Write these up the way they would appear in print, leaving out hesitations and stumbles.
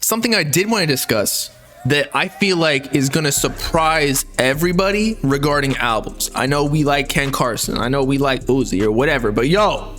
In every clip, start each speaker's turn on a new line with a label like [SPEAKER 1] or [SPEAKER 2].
[SPEAKER 1] Something I did want to discuss that I feel like is gonna surprise everybody regarding albums. I know we like Ken Carson, I know we like Uzi or whatever, but yo,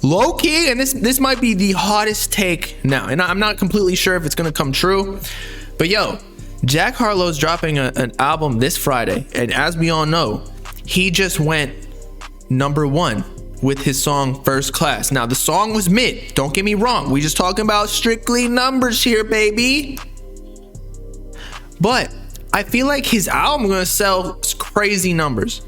[SPEAKER 1] low key, and this might be the hottest take now, and I'm not completely sure if it's gonna come true, but yo, Jack Harlow's dropping an album this Friday, and as we all know, he just went #1 with his song First Class. Now the song was mid, don't get me wrong, we just talking about strictly numbers here, baby. But I feel like his album gonna sell crazy numbers.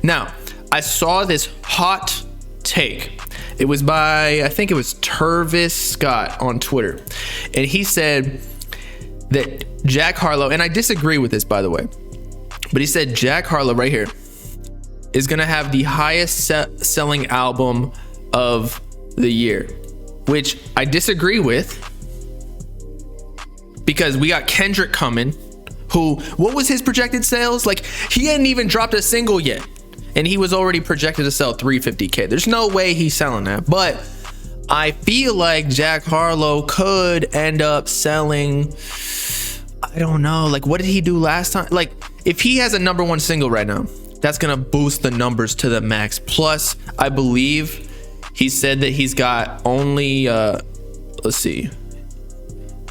[SPEAKER 1] Now, I saw this hot take. It was by, I think it was Tervis Scott on Twitter. And he said that Jack Harlow, and I disagree with this, by the way, but he said Jack Harlow right here is gonna have the highest selling album of the year, which I disagree with, because we got Kendrick coming, who, what was his projected sales? Like, he hadn't even dropped a single yet, and he was already projected to sell 350K. There's no way he's selling that. But I feel like Jack Harlow could end up selling, I don't know, like, what did he do last time? Like, if he has a #1 single right now, that's gonna boost the numbers to the max. Plus, I believe he said that he's got only, let's see,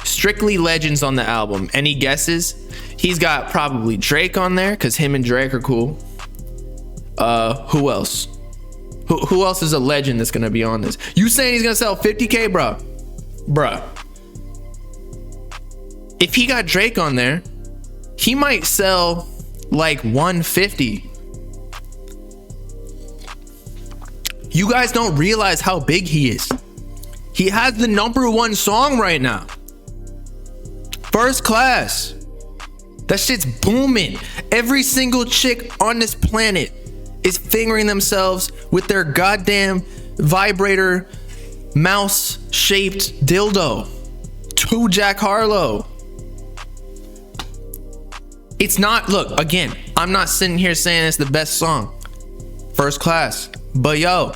[SPEAKER 1] strictly legends on the album. Any guesses? He's got probably Drake on there, because him and Drake are cool. Who else? Who else is a legend that's gonna be on this? You saying he's gonna sell 50K, bro? Bruh. If he got Drake on there, he might sell like 150. You guys don't realize how big he is. He has the #1 song right now. First Class. That shit's booming. Every single chick on this planet is fingering themselves with their goddamn vibrator mouse shaped dildo to Jack Harlow. It's not, look, again, I'm not sitting here saying it's the best song, First Class, but yo,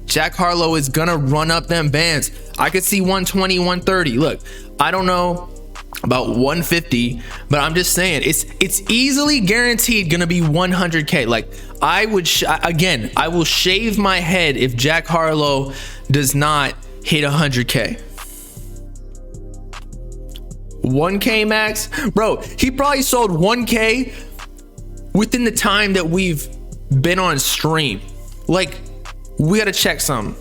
[SPEAKER 1] Jack Harlow is gonna run up them bands. I could see 120, 130. Look, I don't know about 150, but I'm just saying it's easily guaranteed gonna be 100K. Like, I would again, I will shave my head if Jack Harlow does not hit 100K. 1K max, bro. He probably sold 1K within the time that we've been on stream. Like, we gotta check something.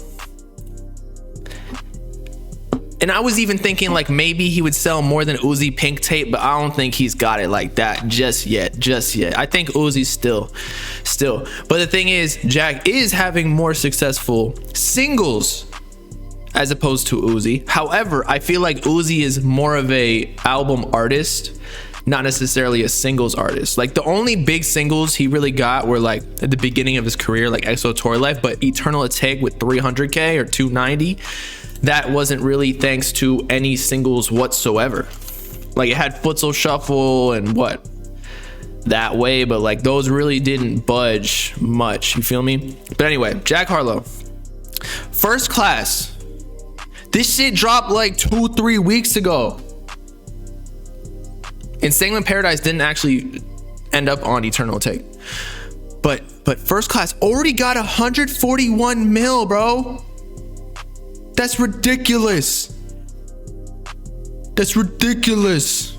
[SPEAKER 1] And I was even thinking like maybe he would sell more than Uzi Pink Tape, but I don't think he's got it like that just yet. I think Uzi's still. But the thing is, Jack is having more successful singles as opposed to Uzi. However, I feel like Uzi is more of a album artist, not necessarily a singles artist. Like, the only big singles he really got were like at the beginning of his career, like EXO Tour Life, but Eternal Atake with 300K or 290. That wasn't really thanks to any singles whatsoever. Like, it had Futsal Shuffle and what? That Way, but like those really didn't budge much, you feel me? But anyway, Jack Harlow. First Class. This shit dropped like 2-3 weeks ago. Insane Paradise didn't actually end up on Eternal Take. But First Class already got 141 mil, bro. That's ridiculous. That's ridiculous.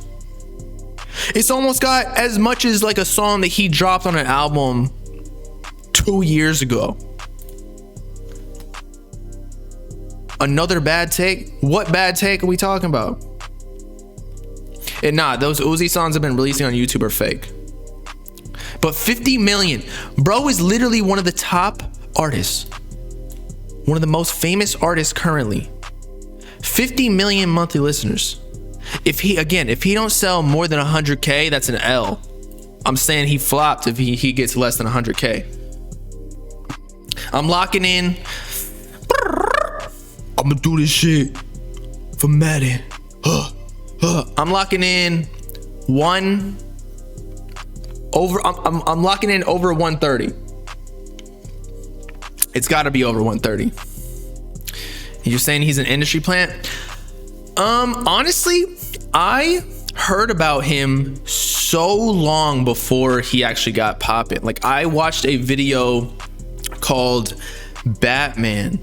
[SPEAKER 1] It's almost got as much as like a song that he dropped on an album 2 years ago. Another bad take? What bad take are we talking about? And nah, those Uzi songs have been releasing on YouTube are fake. But 50 million. Bro is literally one of the top artists. One of the most famous artists currently. 50 million monthly listeners. If he don't sell more than 100K, that's an L. I'm saying he flopped if he gets less than 100K. I'm locking in. I'm gonna do this shit for Madden. I'm locking in I'm locking in over 130. It's got to be over 130. You're saying he's an industry plant? Honestly, I heard about him so long before he actually got popping. Like, I watched a video called Batman,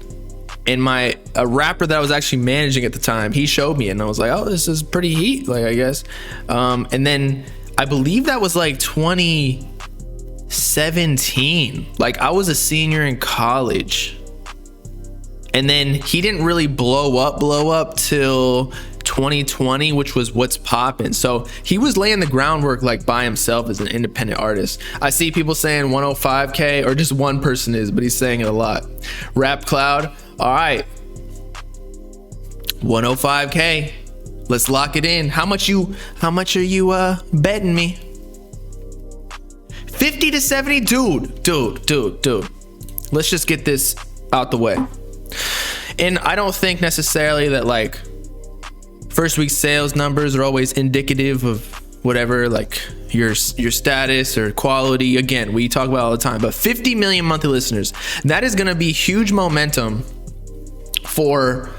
[SPEAKER 1] and a rapper that I was actually managing at the time, he showed me, and I was like, oh, this is pretty heat, like, I guess. And then I believe that was like 2017. Like, I was a senior in college, and then he didn't really blow up till 2020, which was What's Poppin'. So he was laying the groundwork like by himself as an independent artist. I see people saying 105K, or just one person is, but he's saying it a lot. Rap Cloud, all right, 105K, let's lock it in. How much are you betting me? 50 to 70, dude. Let's just get this out the way. And I don't think necessarily that like first week sales numbers are always indicative of whatever, like your status or quality. Again, we talk about all the time, but 50 million monthly listeners, that is going to be huge momentum for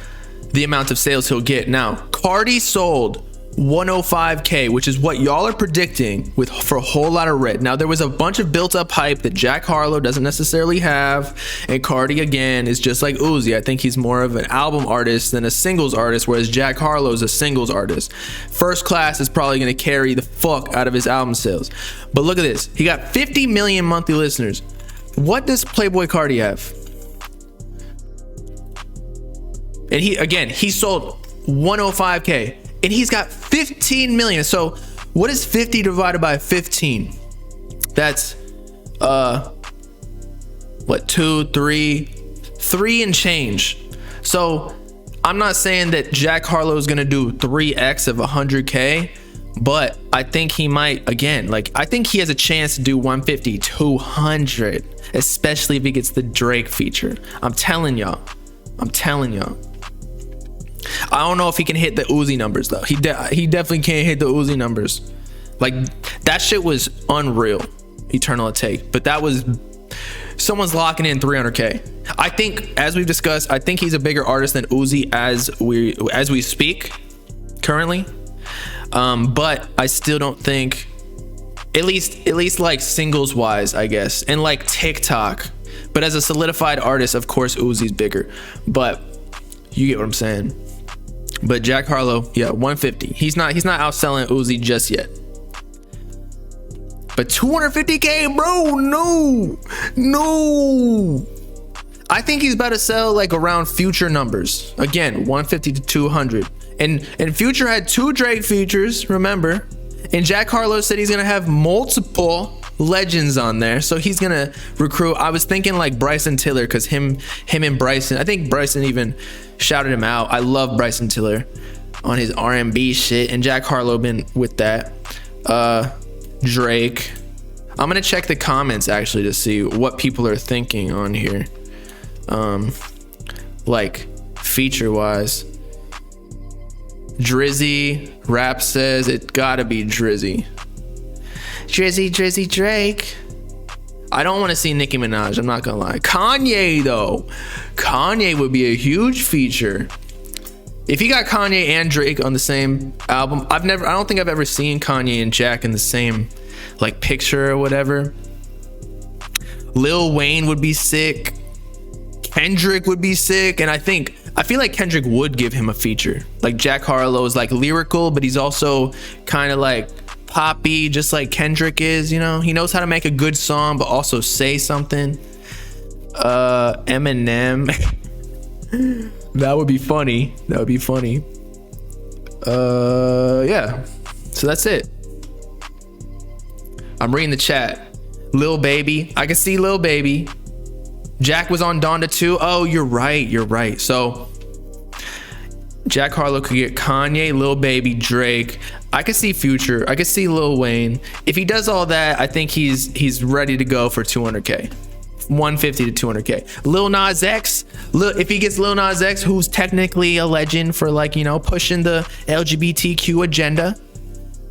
[SPEAKER 1] the amount of sales he'll get. Now, Cardi sold 105K, which is what y'all are predicting for a whole lot of red. Now, there was a bunch of built up hype that Jack Harlow doesn't necessarily have, and Cardi, again, is just like Uzi. I think he's more of an album artist than a singles artist, whereas Jack Harlow is a singles artist. First Class is probably going to carry the fuck out of his album sales. But look at this. He got 50 million monthly listeners. What does Playboi Carti have? And he sold 105K. And he's got 15 million. So what is 50 divided by 15? That's what, 2, 3 and change. So I'm not saying that Jack Harlow is gonna do 3x of 100K, but I think he might, again, like, I think he has a chance to do 150, 200, especially if he gets the Drake feature. I'm telling y'all. I don't know if he can hit the Uzi numbers though. He definitely can't hit the Uzi numbers. Like, that shit was unreal. Eternal Take, but that was, someone's locking in 300K. I think, as we've discussed, I think he's a bigger artist than Uzi as we speak currently. But I still don't think, at least like singles wise, I guess, and like TikTok. But as a solidified artist, of course, Uzi's bigger. But you get what I'm saying. But Jack Harlow, yeah, 150. He's not outselling Uzi just yet. But 250K, bro, no. I think he's about to sell like around Future numbers. Again, 150 to 200. And Future had 2 Drake features, remember? And Jack Harlow said he's gonna have multiple legends on there, so he's gonna recruit. I was thinking like Bryson Tiller, because him and Bryson, I think Bryson even shouted him out. I love Bryson Tiller on his R&B shit, and Jack Harlow been with that. Drake, I'm gonna check the comments actually to see what people are thinking on here, like feature wise. Drizzy Rap says it gotta be Drizzy Drake. I don't want to see Nicki Minaj, I'm not gonna lie. Kanye though, Kanye would be a huge feature. If you got Kanye and Drake on the same album, I don't think I've ever seen Kanye and Jack in the same like picture or whatever. Lil Wayne would be sick. Kendrick would be sick, and I feel like Kendrick would give him a feature. Like Jack Harlow is like lyrical, but he's also kind of like poppy, just like Kendrick is, you know? He knows how to make a good song, but also say something. Eminem. That would be funny. Yeah. So that's it. I'm reading the chat. Lil Baby. I can see Lil Baby. Jack was on Donda too. Oh, you're right. So Jack Harlow could get Kanye, Lil Baby, Drake. I could see Future. I could see Lil Wayne. If he does all that, I think he's ready to go for 200K. 150 to 200K. Lil Nas X, if he gets Lil Nas X, who's technically a legend for like, you know, pushing the LGBTQ agenda,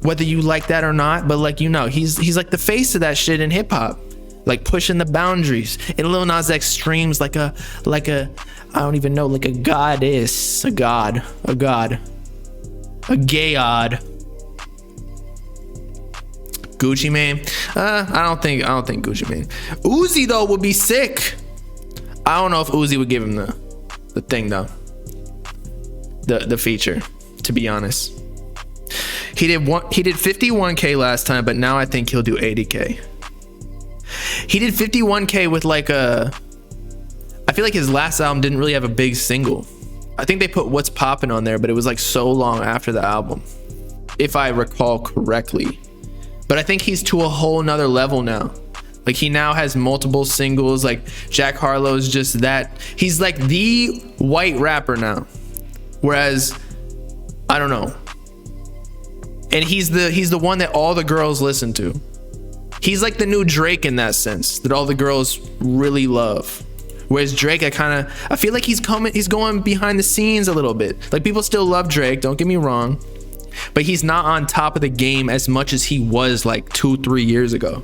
[SPEAKER 1] whether you like that or not, but like, you know, he's like the face of that shit in hip hop, like pushing the boundaries. And Lil Nas X streams like a I don't even know, like a goddess, a god. A gay odd. Gucci Mane. I don't think Gucci Mane. Uzi though would be sick. I don't know if Uzi would give him the thing though. The feature, to be honest. He did 51K last time, but now I think he'll do 80K. He did 51K with like I feel like his last album didn't really have a big single. I think they put What's Poppin' on there, but it was like so long after the album, if I recall correctly. But I think he's to a whole nother level now. Like he now has multiple singles. Like Jack Harlow's just that. He's like the white rapper now. Whereas, I don't know. And he's the one that all the girls listen to. He's like the new Drake in that sense, that all the girls really love. Whereas Drake, I feel like he's going behind the scenes a little bit. Like people still love Drake, don't get me wrong, but he's not on top of the game as much as he was like 2-3 years ago.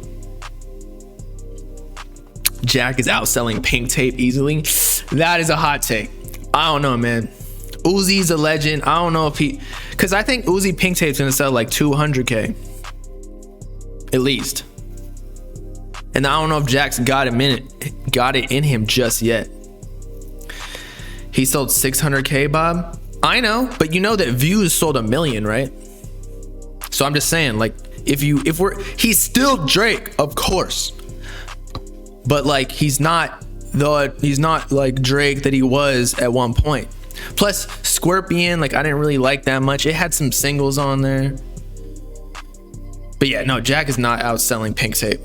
[SPEAKER 1] Jack is outselling Pink Tape easily. That is a hot take. I don't know, man. Uzi's a legend. I don't know if because I think Uzi Pink Tape's gonna sell like 200K at least. And I don't know if Jack's got it in him just yet. He sold 600K, Bob. I know, but you know that Views sold 1 million, right? So I'm just saying, like, he's still Drake, of course, but like he's not like Drake that he was at one point. Plus Scorpion, like I didn't really like that much. It had some singles on there, but yeah, no, Jack is not outselling Pink Tape.